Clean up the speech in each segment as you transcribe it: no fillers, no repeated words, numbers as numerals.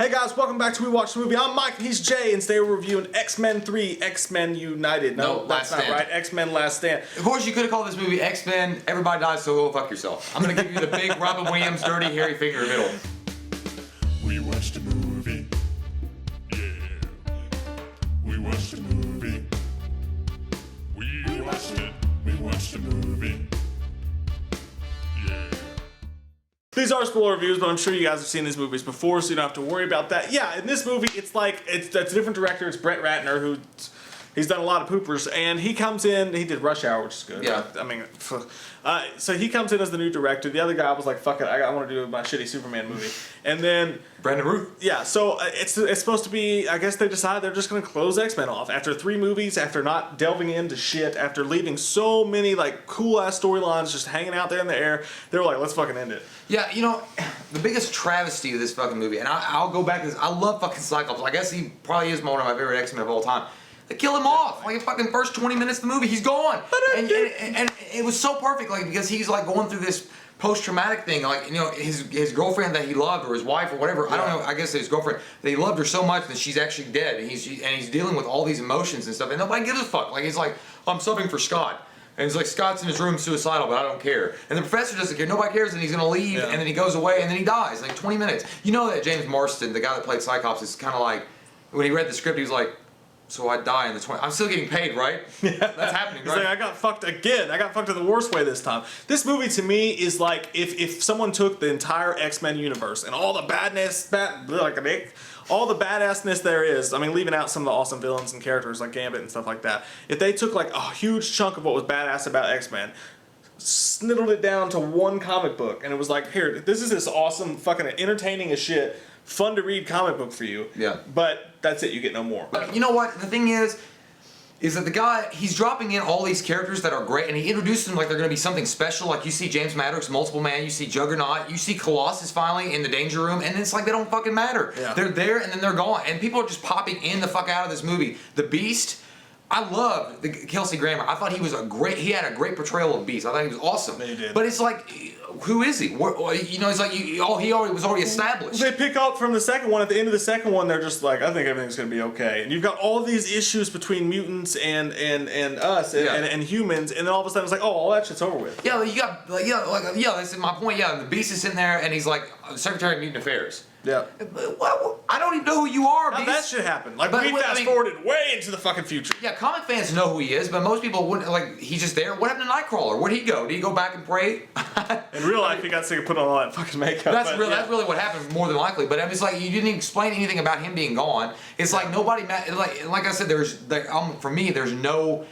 Hey guys, welcome back to We Watch the Movie. I'm Mike, he's Jay, and today we're reviewing X-Men 3, X-Men United. No, that's not right. X-Men Last Stand. Of course, you could have called this movie X-Men, Everybody Dies, So Go Fuck Yourself. I'm going to give you the big Robin Williams, dirty, hairy finger in the middle. We watched a movie. Yeah. We watched a movie. We watched it. We watched a movie. Yeah. These are spoiler reviews, but I'm sure you guys have seen these movies before, so you don't have to worry about that. Yeah, in this movie, it's a different director. It's Brett Ratner, he's done a lot of poopers, and he comes in. He did Rush Hour, which is good. Yeah. I mean, so he comes in as the new director. The other guy was like, "Fuck it, I want to do my shitty Superman movie." And then Brandon Ruth. Yeah, so it's supposed to be. I guess they decided they're just going to close X-Men off after 3 movies, after not delving into shit, after leaving so many like cool ass storylines just hanging out there in the air. They were like, "Let's fucking end it." Yeah, you know, the biggest travesty of this fucking movie, and I'll go back to this. I love fucking Cyclops. I guess he probably is one of my favorite X-Men of all time. They kill him off. Like the fucking first 20 minutes of the movie, he's gone. And it was so perfect, like because he's like going through this post-traumatic thing, like his girlfriend that he loved, or his wife, or whatever. Yeah. I don't know. I guess his girlfriend. That he loved her so much that she's actually dead, and he's dealing with all these emotions and stuff, and nobody gives a fuck. Like he's like, I'm subbing for Scott. And he's like, Scott's in his room suicidal, but I don't care. And the professor doesn't care. Nobody cares, and he's gonna leave, and then he goes away, and then he dies. Like 20 minutes. You know that James Marsden, the guy that played Cyclops, is kind of like, when he read the script, he was like, so I die in the 20. I'm still getting paid, right? Yeah, that's happening, right? He's like, I got fucked again. I got fucked in the worst way this time. This movie to me is like if someone took the entire X-Men universe and all the all the badassness there is. I mean, leaving out some of the awesome villains and characters like Gambit and stuff like that. If they took like a huge chunk of what was badass about X-Men, sniddled it down to one comic book, and it was like, here, this is this awesome, fucking entertaining as shit, fun to read comic book for you. Yeah. But that's it. You get no more. You know what? The thing is that the guy, he's dropping in all these characters that are great, and he introduces them like they're going to be something special. Like you see James Maddox, Multiple Man, you see Juggernaut, you see Colossus finally in the Danger Room, and it's like they don't fucking matter. Yeah. They're there and then they're gone, and people are just popping in the fuck out of this movie. The Beast, I love Kelsey Grammer. I thought he had a great portrayal of Beast. I thought he was awesome. He did. But it's like, who is he? It's like he was already established. They pick up from the second one. At the end of the second one, they're just like, I think everything's gonna be okay. And you've got all these issues between mutants and us and humans, and then all of a sudden it's like, oh, all that shit's over with. Yeah, you got that's my point. Yeah, the Beast is sitting there, and he's like Secretary of Mutant Affairs. Yeah. Well, I don't even know who you are. How that shit happened? Like we fast forwarded way into the fucking future. Yeah, comic fans know who he is, but most people wouldn't. Like he's just there. What happened to Nightcrawler? Where'd he go? Did he go back and pray? In real life, he got sick of putting on all that fucking makeup. That's really what happened, more than likely. But I mean, it's like you didn't explain anything about him being gone. It's like nobody. Like I said, for me, there's no.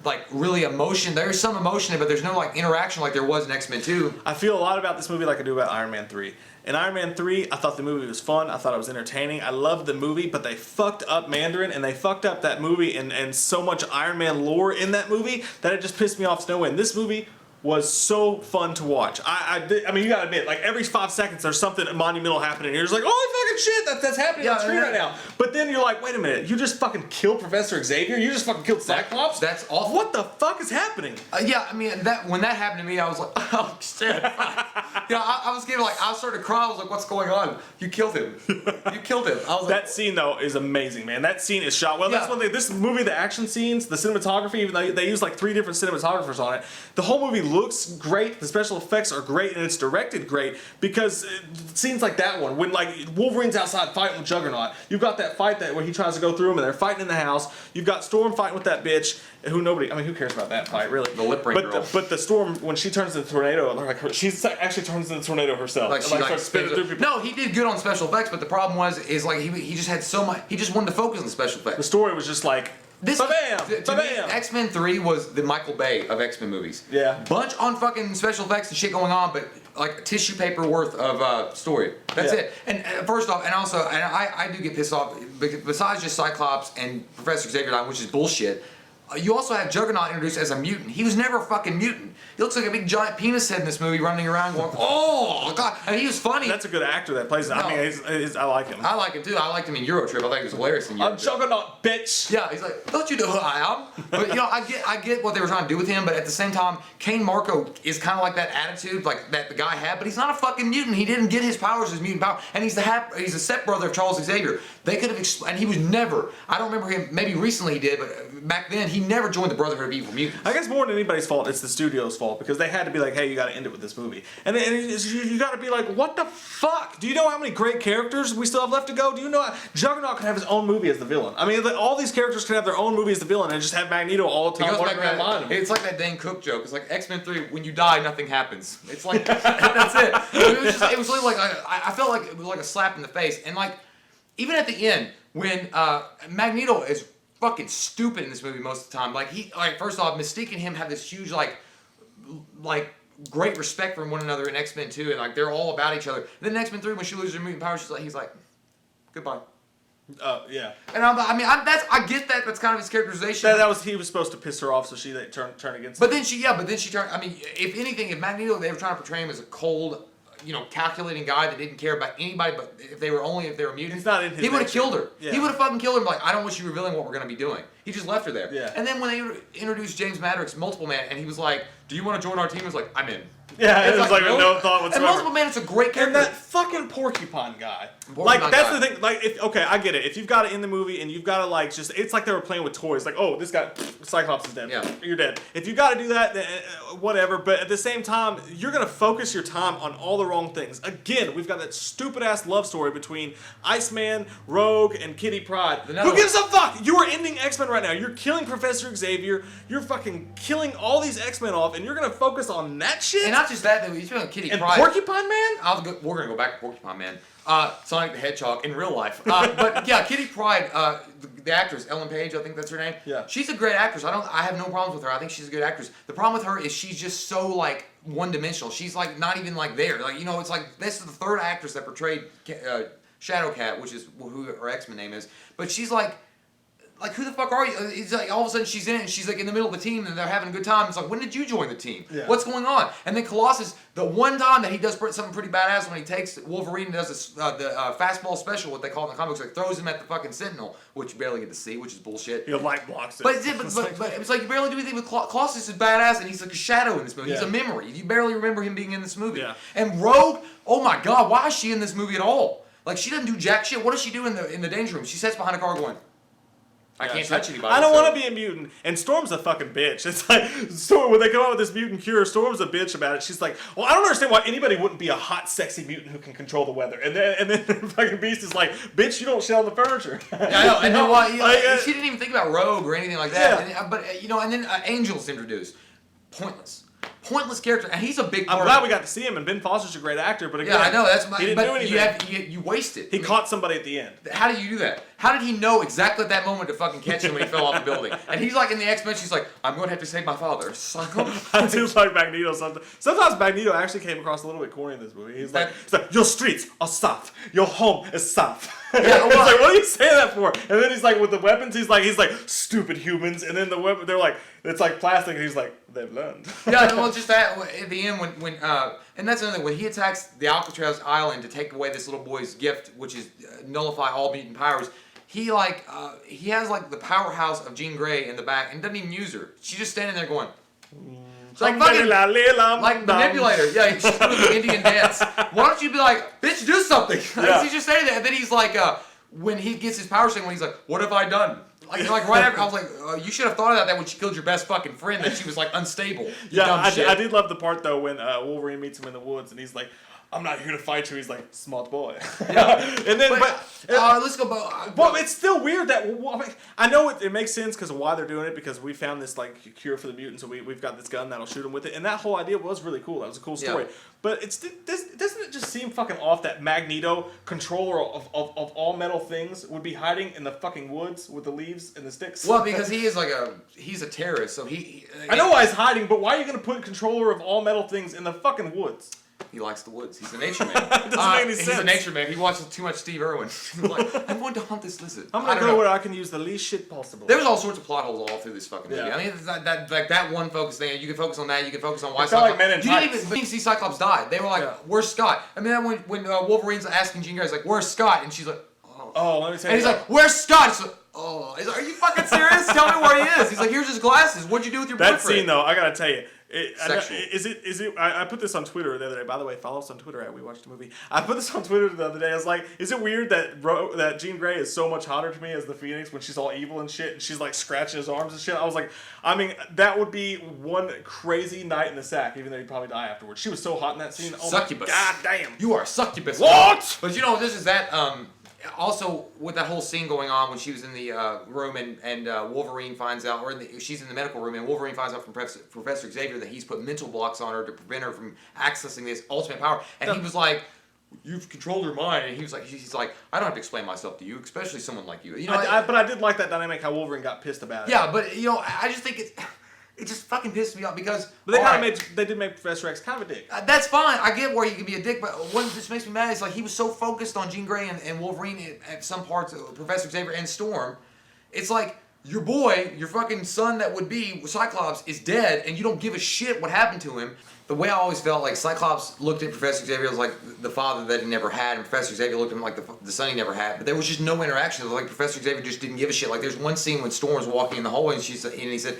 Like really emotion. There's some emotion, but there's no like interaction like there was in X-Men 2. I feel a lot about this movie like I do about Iron Man 3. In Iron Man 3, I thought the movie was fun. I thought it was entertaining. I loved the movie, but they fucked up Mandarin, and they fucked up that movie and so much Iron Man lore in that movie that it just pissed me off to no end. This movie was so fun to watch. I mean, you gotta admit, like every 5 seconds there's something monumental happening. You're just like, oh fucking shit, that's happening on screen right now. But then you're like, wait a minute, you just fucking killed Professor Xavier? You just fucking killed Cyclops? That's awful. What the fuck is happening? Yeah, I mean, when that happened to me, I was like, oh shit. I was getting like, I started to cry. I was like, what's going on? You killed him. You killed him. I was that scene though is amazing, man. That scene is shot well. That's one thing. This movie, the action scenes, the cinematography, even though they use like 3 different cinematographers on it, the whole movie looks great. The special effects are great, and it's directed great because scenes like that one, when like Wolverine's outside fighting with Juggernaut, you've got that fight where he tries to go through him, and they're fighting in the house. You've got Storm fighting with that bitch. Who cares about that fight, really? The lip ring girl. But the Storm, when she turns into a tornado, like she actually turns into a tornado herself. Like she starts spinning through people. No, he did good on special effects, but the problem is like he just had so much. He just wanted to focus on the special effects. The story was just like. X-Men 3 was the Michael Bay of X-Men movies. Yeah. Bunch on fucking special effects and shit going on, but like tissue paper worth of story. That's it. And first off, and I do get pissed off, besides just Cyclops and Professor Xavier dying, which is bullshit, You also have Juggernaut introduced as a mutant. He was never a fucking mutant. He looks like a big giant penis head in this movie running around going, oh, God. I mean, he was funny. That's a good actor that plays it. I mean, I like him. I like him too. I liked him in Eurotrip. I thought he was hilarious in Eurotrip. I'm Juggernaut, bitch. Yeah, he's like, don't you know who I am? But, I get what they were trying to do with him, but at the same time, Kane Marco is kind of like that attitude like that the guy had, but he's not a fucking mutant. He didn't get his powers as mutant power, and he's a stepbrother of Charles Xavier. They could have, and he was never, I don't remember him, maybe recently he did, but back then, he never joined the Brotherhood of Evil Mutants. I guess more than anybody's fault, it's the studio's fault, because they had to be like, hey, you gotta end it with this movie. And you gotta be like, what the fuck? Do you know how many great characters we still have left to go? Do you know Juggernaut can have his own movie as the villain? I mean, all these characters can have their own movie as the villain and just have Magneto all the time walking around behind him. It's like that Dane Cook joke. It's like X-Men 3, when you die, nothing happens. It's like, that's it. It was really like, I felt like it was like a slap in the face. And like, even at the end, when Magneto is fucking stupid in this movie most of the time. Like first off, Mystique and him have this huge like great respect for one another in X-Men 2, and like they're all about each other. And then in X-Men 3, when she loses her mutant power, he's like, goodbye. Yeah. And I get that. That's kind of his characterization. He was supposed to piss her off, so she turned against him. But then she turned. I mean, if anything, if Magneto, they were trying to portray him as a cold, calculating guy that didn't care about anybody, but if they were mutants, he would have killed her. Yeah. He would have fucking killed her. Like, I don't want you revealing what we're gonna be doing. He just left her there. Yeah. And then when they introduced James Madrox, Multiple Man, and he was like, "Do you want to join our team?" He was like, "I'm in." Yeah, it was like really? No thought whatsoever. And Multiple Man is a great character. And that fucking porcupine guy. The thing. Like, okay, I get it. If you've got it in the movie and you've got to like it's like they were playing with toys. Like, oh, this guy, Cyclops is dead. Yeah. You're dead. If you got to do that, then, whatever. But at the same time, you're gonna focus your time on all the wrong things. Again, we've got that stupid ass love story between Iceman, Rogue, and Kitty Pryde. Who gives a fuck? You are ending X-Men right now. You're killing Professor Xavier. You're fucking killing all these X-Men off, and you're gonna focus on that shit. And not just that, he's doing Kitty and Pryde. Porcupine Man? We're gonna go back to Porcupine Man. Sonic the Hedgehog in real life. But yeah, Kitty Pryde, the actress Ellen Page, I think that's her name. Yeah. She's a great actress. I have no problems with her. I think she's a good actress. The problem with her is she's just so like one-dimensional. She's like not even like there. Like it's like this is the third actress that portrayed Shadowcat, which is who her X-Men name is. But she's like who the fuck are you? It's like all of a sudden she's in it and she's like in the middle of the team and they're having a good time. It's like, when did you join the team? Yeah. What's going on? And then Colossus, the one time that he does something pretty badass when he takes Wolverine and does the fastball special, what they call it in the comics, like throws him at the fucking Sentinel, which you barely get to see, which is bullshit. He light blocks it. But it's like you barely do anything with Colossus is badass and he's like a shadow in this movie. Yeah. He's a memory. You barely remember him being in this movie. Yeah. And Rogue, oh my god, why is she in this movie at all? Like she doesn't do jack shit. What does she do in the danger room? She sits behind a car going, I can't touch anybody. I don't want to be a mutant. And Storm's a fucking bitch. It's like, Storm, when they come out with this mutant cure, Storm's a bitch about it. She's like, well, I don't understand why anybody wouldn't be a hot, sexy mutant who can control the weather. And then fucking Beast is like, bitch, you don't shit on the furniture. Yeah, I know. And then why? She didn't even think about Rogue or anything like that. Yeah. And then Angel's introduced. Pointless character, and he's a big part. I'm glad we got to see him, and Ben Foster's a great actor, but again, yeah, I know he didn't do anything. You wasted. He caught somebody at the end. How did you do that? How did he know exactly at that moment to fucking catch him when he fell off the building? And he's like in the X-Men, she's like, I'm going to have to save my father. I do like Magneto sometimes. Sometimes Magneto actually came across a little bit corny in this movie. He's like, your streets are soft, your home is soft. Yeah, well, it's like, what are you saying that for? And then he's like, with the weapons, he's like, stupid humans. And then the weapon, they're like, it's like plastic. And he's like, they've learned. Yeah, well, just that at the end when and that's another thing. When he attacks the Alcatraz Island to take away this little boy's gift, which is nullify all mutant powers. He has like the powerhouse of Jean Grey in the back and doesn't even use her. She's just standing there going. It's like fucking like manipulator. Yeah, she's doing the Indian dance. Why don't you be like, bitch, do something? Yeah. He's just standing there, and then he's like, when he gets his power thing, when he's like, what have I done? Like right after, I was like, you should have thought of that when she killed your best fucking friend, that she was like unstable. Yeah, I did love the part though when Wolverine meets him in the woods and he's like, I'm not here to fight you. He's like, smart boy. Yeah. And then, let's go. Well, it's still weird that I know it makes sense because of why they're doing it, because we found this like cure for the mutants, so we've got this gun that'll shoot them with it, and that whole idea was really cool. That was a cool story. Yeah. But doesn't it just seem fucking off that Magneto, controller of all metal things, would be hiding in the fucking woods with the leaves and the sticks? Well, because he's a terrorist, so I know why he's hiding, but why are you gonna put controller of all metal things in the fucking woods? He likes the woods. He's a nature man. Doesn't make any sense. He's a nature man. He watches too much Steve Irwin. He's like, I'm going to hunt this lizard. I'm gonna go where I can use the least shit possible. There was all sorts of plot holes all through this fucking movie. Yeah. I mean, that one focus thing. You can focus on that. You can focus on why It felt Cyclops. like Men in You didn't Tights. even see Cyclops die. They were like, "Where's Scott?" I mean, when Wolverine's asking Jean Grey, he's like, "Where's Scott?" And she's like, Oh, let me tell and you. he's like, "Where's Scott?" He's like, "Oh, he's like, are you fucking serious? Tell me where he is." He's like, "Here's his glasses. What'd you do with your that boyfriend?" scene though, I gotta tell you. Sexual. Is it? I put this on Twitter the other day. By the way, follow us on Twitter at We Watched a Movie. I put this on Twitter the other day. I was like, is it weird that Jean Grey is so much hotter to me as the Phoenix when she's all evil and shit, and she's like scratching his arms and shit? I was like, I mean, that would be one crazy night in the sack, even though he'd probably die afterwards. She was so hot in that scene. Oh Succubus. my god damn. You are a succubus. What? But you know, this is that. Also, with that whole scene going on when she was in the room and Wolverine finds out, or she's in the medical room, and Wolverine finds out from Professor Xavier that he's put mental blocks on her to prevent her from accessing this ultimate power. And he was like, "You've controlled her mind." And he's like, "I don't have to explain myself to you, especially someone like you." You know, But I did like that dynamic, how Wolverine got pissed about it. yeah, but you know, I just think it just fucking pissed me off because. But they did make Professor X kind of a dick. That's fine. I get where you can be a dick, but what just makes me mad is like he was so focused on Jean Grey and Wolverine at some parts of Professor Xavier and Storm. It's like your boy, your fucking son that would be Cyclops is dead, and you don't give a shit what happened to him. The way I always felt like Cyclops looked at Professor Xavier as like the father that he never had, and Professor Xavier looked at him like the son he never had. But there was just no interaction. It was like Professor Xavier just didn't give a shit. Like there's one scene when Storm's walking in the hallway, and he said,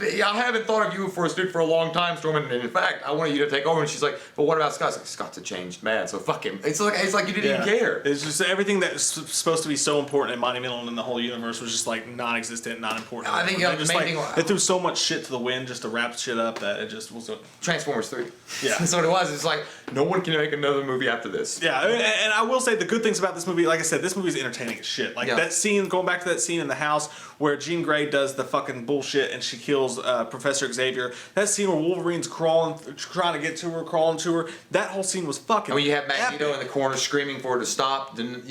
"I haven't thought of you for a long time, Storm, and in fact, I wanted you to take over." And she's like, "But what about Scott?" It's like, "Scott's a changed man, so fuck him." It's like you didn't even care. It's just everything that's supposed to be so important and monumental in the whole universe was just like non-existent, not important. I think they the main thing they threw so much shit to the wind just to wrap shit up that it just was. Transformers 3. Yeah. That's what it was. It's like no one can make another movie after this. Yeah, and I will say the good things about this movie, like I said, this movie is entertaining as shit. Like that scene, going back to that scene in the house where Jean Grey does the fucking bullshit and she kills Professor Xavier. That scene where Wolverine's crawling, trying to get to her, crawling to her. That whole scene was fucking. I mean, you have Magneto epic. in the corner screaming for her to stop, and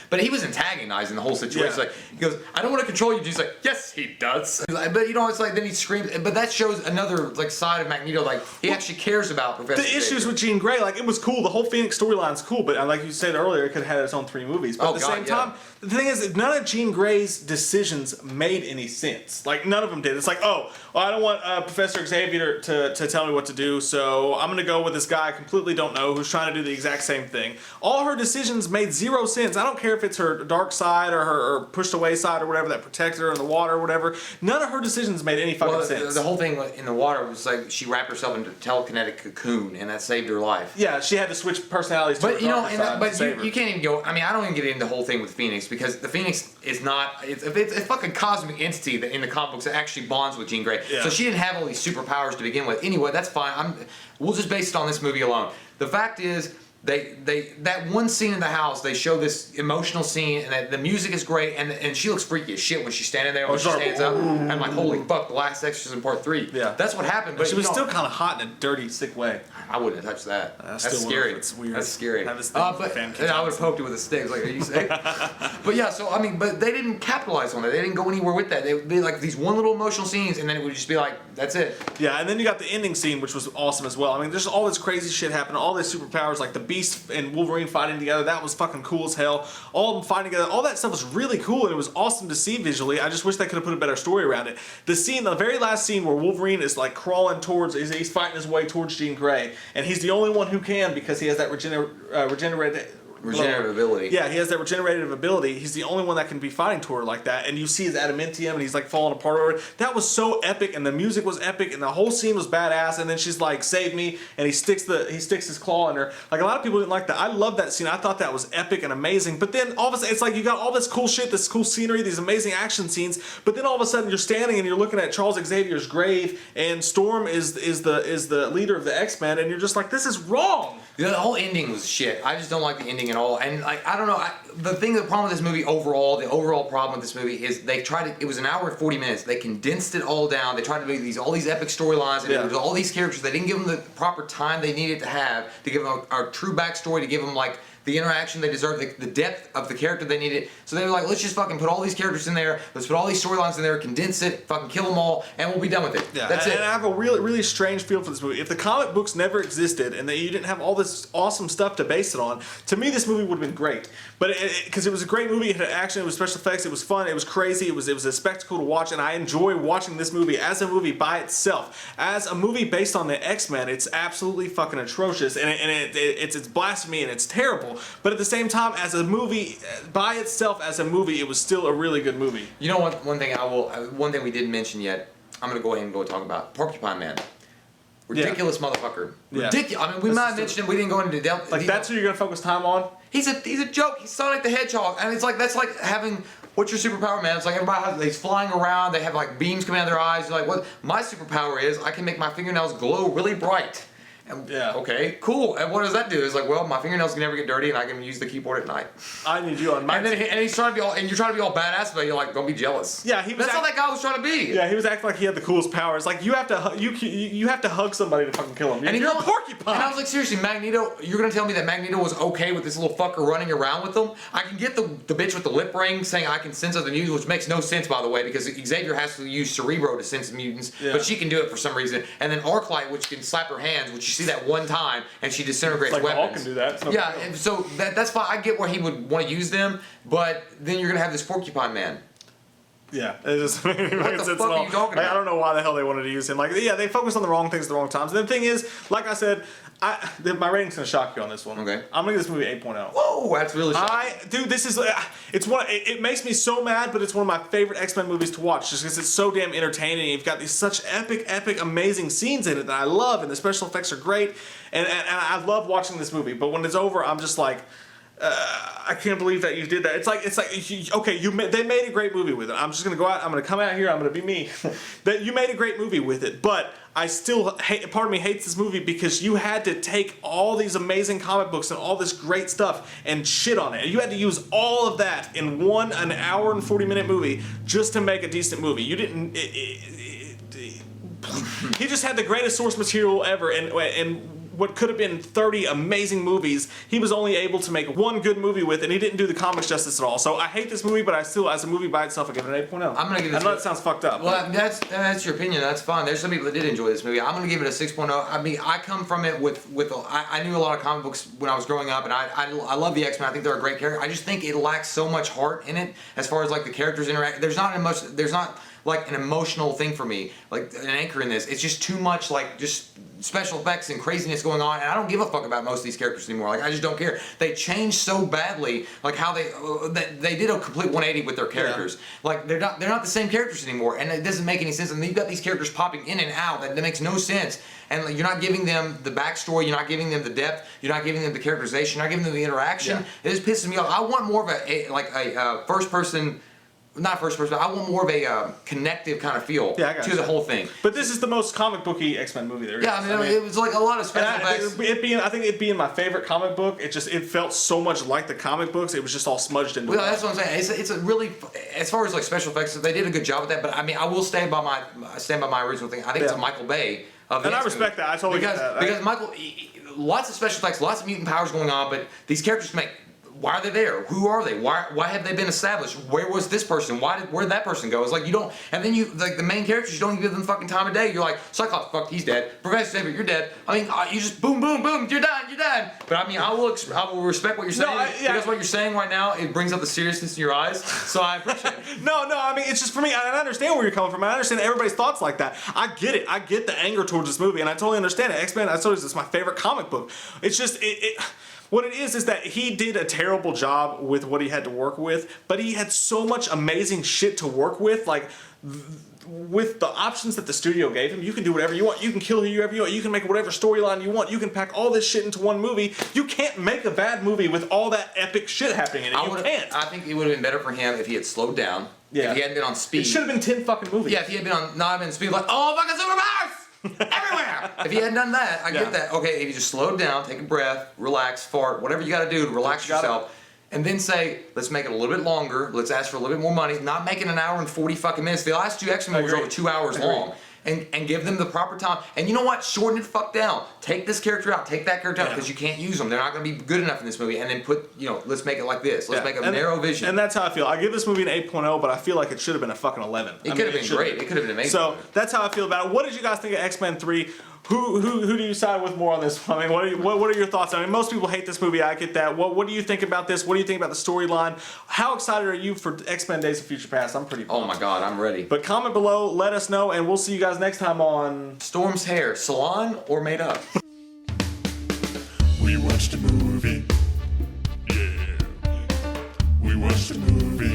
but he was antagonizing the whole situation. Yeah. Like he goes, "I don't want to control you." He's like, "Yes, he does." But it's like then he screams. But that shows another like side of Magneto. Like he actually cares about Professor. The issues with Jean Grey, like it was cool. The whole Phoenix storyline's cool, but like you said earlier, it could have had its own 3 movies. But at the same time, the thing is, none of Jean Grey's decisions made any sense. Like none of them did. It's like, oh, well, I don't want Professor Xavier to tell me what to do, so I'm gonna go with this guy I completely don't know who's trying to do the exact same thing. All her decisions made 0 sense. I don't care if it's her dark side or her pushed away side or whatever that protected her in the water or whatever. None of her decisions made any fucking sense. The whole thing in the water was like she wrapped herself into a telekinetic cocoon, and that saved her life. Yeah, she had to switch personalities to her darker side to save her. You can't even go. I mean, I don't even get into the whole thing with Phoenix because the Phoenix is not. It's a fucking cosmic entity that in the comic books that actually bonds with Jean Grey. Yeah. So she didn't have all these superpowers to begin with. Anyway, that's fine. We'll just base it on this movie alone. The fact is, that one scene in the house, they show this emotional scene, and that the music is great, and she looks freaky as shit when she's standing there, when she stands up. I'm like, holy fuck, the last Exorcism Part 3. Yeah. That's what happened. But she was still kind of hot in a dirty, sick way. I wouldn't have touched that. That's scary. It's weird. That's scary. I have this thing for fan and I would have poked it with a stick. Like, are you sick? But yeah, so I mean, but they didn't capitalize on that. They didn't go anywhere with that. They would be like these one little emotional scenes, and then it would just be like, that's it. Yeah, and then you got the ending scene, which was awesome as well. I mean, there's all this crazy shit happening, all these superpowers, like the Beast and Wolverine fighting together. That was fucking cool as hell. All of them fighting together. All that stuff was really cool, and it was awesome to see visually. I just wish they could have put a better story around it. The very last scene where Wolverine is like crawling towards, he's fighting his way towards Jean Grey, and he's the only one who can because he has that Regenerative ability. Yeah, he has that regenerative ability. He's the only one that can be fighting to her like that. And you see his adamantium, and he's like falling apart over it. That was so epic, and the music was epic, and the whole scene was badass. And then she's like, "Save me!" And he sticks his claw in her. Like a lot of people didn't like that. I love that scene. I thought that was epic and amazing. But then all of a sudden, it's like you got all this cool shit, this cool scenery, these amazing action scenes. But then all of a sudden, you're standing and you're looking at Charles Xavier's grave, and Storm is the leader of the X-Men, and you're just like, this is wrong. The whole ending was shit. I just don't like the ending at all. And like, I don't know. The problem with this movie overall, the overall problem with this movie is it was an hour and 40 minutes. They condensed it all down. They tried to make all these epic storylines, and there was all these characters. They didn't give them the proper time they needed to have to give them a true backstory, to give them like the interaction they deserve, the depth of the character they needed. So they were like, let's just fucking put all these characters in there, let's put all these storylines in there, condense it, fucking kill them all, and we'll be done with it. Yeah, That's it. And I have a really, really strange feel for this movie. If the comic books never existed and that you didn't have all this awesome stuff to base it on, to me this movie would have been great. But because it was a great movie, it had action, it was special effects, it was fun, it was crazy, it was a spectacle to watch, and I enjoy watching this movie as a movie by itself. As a movie based on the X-Men, it's absolutely fucking atrocious, and it's blasphemy and it's terrible. But at the same time, as a movie by itself, as a movie, it was still a really good movie. You know what? One thing we didn't mention yet. I'm gonna go ahead and talk about Porcupine Man. Ridiculous motherfucker. Yeah. Ridiculous. I mean, we might have mentioned him. We didn't go into depth. Like that's who you're gonna focus time on. He's a joke. He's Sonic the Hedgehog, and it's like that's like having what's your superpower, man? It's like everybody has, he's flying around. They have like beams coming out of their eyes. You're like, what? My superpower is I can make my fingernails glow really bright. And, yeah. Okay, cool. And what does that do? It's like, well, my fingernails can never get dirty, and I can use the keyboard at night. I need you on my. And he's trying to be all, and you're trying to be all badass, but you're like, don't be jealous. Yeah, he was. That's how that guy was trying to be. Yeah, he was acting like he had the coolest powers. Like you have to, you have to hug somebody to fucking kill him. And you're a porcupine. And I was like, seriously, Magneto, you're gonna tell me that Magneto was okay with this little fucker running around with them? I can get the bitch with the lip ring saying I can sense other mutants, which makes no sense, by the way, because Xavier has to use Cerebro to sense mutants, but she can do it for some reason. And then Arclight, which can slap her hands, which you see that one time, and she disintegrates like weapons. Hulk can do that. No yeah, and so that's fine. I get where he would want to use them, but then you're gonna have this Porcupine Man. Yeah, it just what the fuck are you talking about? I don't know why the hell they wanted to use him. Like, yeah, they focused on the wrong things at the wrong times. And the thing is, like I said, my rating's gonna shock you on this one. Okay. I'm gonna give this movie 8.0. Whoa, that's really shocking. Dude, this is it makes me so mad, but it's one of my favorite X-Men movies to watch just because it's so damn entertaining. You've got these such epic, amazing scenes in it that I love, and the special effects are great, and I love watching this movie. But when it's over, I'm just like, I can't believe that you did that. It's like okay, they made a great movie with it. I'm just gonna go out. I'm gonna come out here. I'm gonna be me. That you made a great movie with it, but I still hate. Part of me hates this movie because you had to take all these amazing comic books and all this great stuff and shit on it. You had to use all of that in an hour and 40-minute movie just to make a decent movie. You didn't. He just had the greatest source material ever, and what could have been 30 amazing movies, he was only able to make one good movie with, and he didn't do the comics justice at all. So I hate this movie, but I still, as a movie by itself, I give it an 8.0. I'm gonna give it. I know that sounds fucked up. Well, that's your opinion. That's fine. There's some people that did enjoy this movie. I'm gonna give it a 6.0. I mean, I come from it I knew a lot of comic books when I was growing up, and I love the X-Men. I think they're a great character. I just think it lacks so much heart in it as far as like the characters interact. There's not like an emotional thing for me, like an anchor in this. It's just too much like just special effects and craziness going on, and I don't give a fuck about most of these characters anymore. Like I just don't care. They changed so badly, like how they did a complete 180 with their characters. Yeah. Like they're not the same characters anymore, and it doesn't make any sense. And you've got these characters popping in and out that makes no sense. And like, you're not giving them the backstory, you're not giving them the depth, you're not giving them the characterization, you're not giving them the interaction. Yeah. It just pisses me off. I want more of a first person. Not first person. I want more of a connective kind of feel to the whole thing. But this is the most comic booky X-Men movie there is. Yeah, I mean, it was like a lot of special effects. I think it being my favorite comic book, it felt so much like the comic books. It was just all smudged into. Well, that's what I'm saying. It's a really, as far as like special effects, they did a good job with that. But I mean, I will stand by my original thing. I think it's a Michael Bay. And I respect that. I totally get that. Because Michael, lots of special effects, lots of mutant powers going on, but these characters make. Why are they there? Who are they? Why have they been established? Where was this person? Where did that person go? It's like you don't, and then you like the main characters. You don't even give them fucking time of day. You're like Cyclops, fuck, he's dead. Professor Xavier, you're dead. I mean, you just boom, boom, boom, you're done. But I mean, I will respect what you're saying because what you're saying right now it brings out the seriousness in your eyes. So I appreciate it. No, I mean it's just for me. I understand where you're coming from. I understand everybody's thoughts like that. I get it. I get the anger towards this movie, and I totally understand it. X-Men. I told you it's my favorite comic book. It's just what it is that he did a terrible job with what he had to work with, but he had so much amazing shit to work with, like with the options that the studio gave him. You can do whatever you want. You can kill whoever you want. You can make whatever storyline you want. You can pack all this shit into one movie. You can't make a bad movie with all that epic shit happening in it. You can't. I think it would have been better for him if he had slowed down. Yeah. If he hadn't been on speed. It should have been 10 fucking movies. Yeah, if he had been not been speed, like, oh, fucking superpowers! Everywhere! If he hadn't done that, I get that. Okay, if you just slowed down, take a breath, relax, fart, whatever you gotta do to relax yourself, and then say, let's make it a little bit longer, let's ask for a little bit more money, not making an hour and 40 fucking minutes. The last two X-Men movies were over 2 hours long. and give them the proper time. And you know what? Shorten it fuck down. Take this character out. Take that character out because you can't use them. They're not going to be good enough in this movie. And then put, let's make it like this. Let's make a narrow vision. And that's how I feel. I give this movie an 8.0, but I feel like it should have been a fucking 11. It could have been great. It could have been amazing. So that's how I feel about it. What did you guys think of X-Men 3? Who do you side with more on this? I mean, what are your thoughts? I mean, most people hate this movie. I get that. What do you think about this? What do you think about the storyline? How excited are you for X-Men Days of Future Past? I'm pretty pumped. Oh my God, I'm ready. But comment below, let us know, and we'll see you guys next time on Storm's hair, salon or made up? We watched a movie. Yeah. We watched a movie.